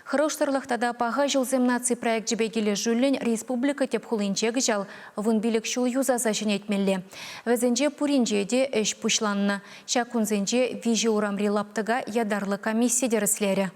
Хыроштырлықтада паға жылзем наци проект жібегелі жүлін республика теп хулинчегі жал вұн билік шул юзаса жинетмелі. Вәзінже пуринжеде әш пұшланны. Шакунзенже вижи урамри лаптыға ядарлы комиссия деріслері.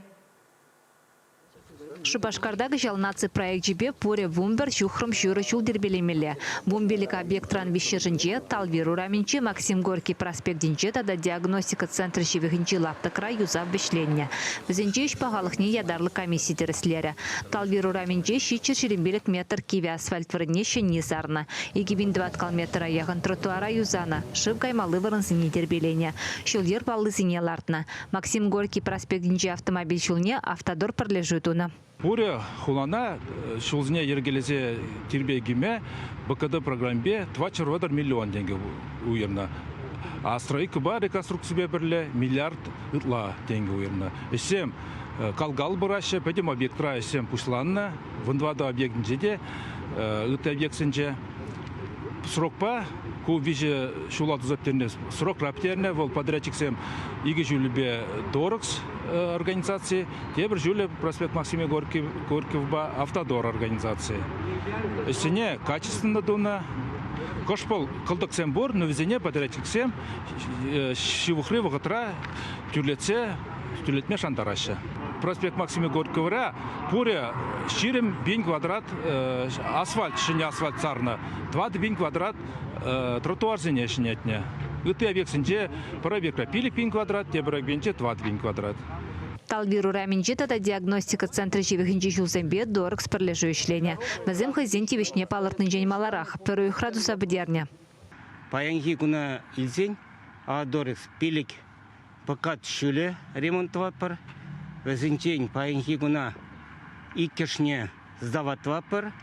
Шубашкардагы жалнаци проект жібе пуре вумбер жухрым жүрі жул дербелемелі. Вумбелік объектран вишержінже, Талвиру раменче, Максим Горький проспектінже тада диагностика центр жевігінче лаптықра юзав бешленне. Бізінже үш бағалықне ядарлы комиссия деріслері. Талвиру раменче шичер шерембелік метр киве асфальт вырынне шенне сарна. 2020 метр аяғын тротуара юзана, шып каймалы вырынсыне дербелене. Шулер баллы зіне лартна. Максим Горький проспектінже автомобиль шулне автодор пірлежуетуна. Пуря хулана шулзне ергелезе тирбегиме БКД программе 2,4 миллион тенге уйырна. А стройка бар реконструкция берле миллиард ытла тенге уйырна. Эсем калгал барашы педем объектра эсем пушланна вындвада объектинжеде ыты объектсенже срокпа ку виже шулат узаптерне срок раптерне вол подрядчиксем иги жюлебе дорокс организации, тебр жюле проспект Максима Горького автодор организации. Сене качественно дуна кошпол кылдыксем бор, но везене подрядчиксем шивухры вагатра тюлетме шандараша. Проспект Максима Горького пуря ширим бин квадрат асфальт, шине асфальт царна, 2 бин квадрат тротуар зене шинетне. Ыты объектсенже проекта пилик бин квадрат, те проектенже 2 бин квадрат. Талвиру раменче тада диагностика центра живихинче жулзембе дорекс перлежу ишлене. Мазем хазинти вишне палыртын женемаларах, перу храдуса бдерне. Паянхи куна илзень, а дорекс пилик покат шуле ремонтовать пар. Вазинчень паянхи куна икешне сдавать пар.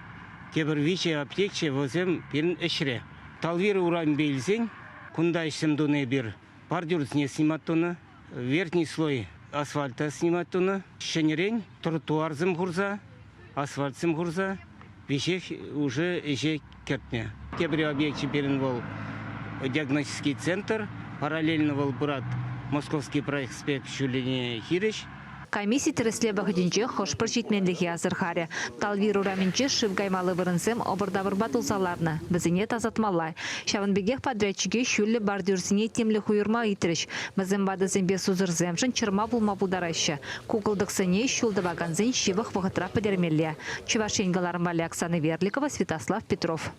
Тебр виче аптекче возем пирн эшре. Талвиру раменбе илзень, кунда ишем дуне бир пардюрсне сниматуна, верхний слой асфальта сниматуна, шенерень, тротуарзым гурза, асфальтзым гурза, вещех уже эше кертне. Тебре объекте перен вол диагностический центр, параллельно вол брат московский проспект Шулине Хирич. Комиссия тересле бахыдинче хошпыр жетменлігі азырхаре. Талвиру раменче шывгаймалы вырынсем обырдабыр батылсаларны. Бізіне тазатмалай. Шавынбегех подрядчиге шүлі бардюрсіне темлі хуйырма итріш. Бізін бадызембе сузырземшін чырма булма булдарайшы. Кукылдықсыне шүлді ваганзен шивых вғытра подермелі. Чувашенгаларым Оксана Верликова, Святослав Петров.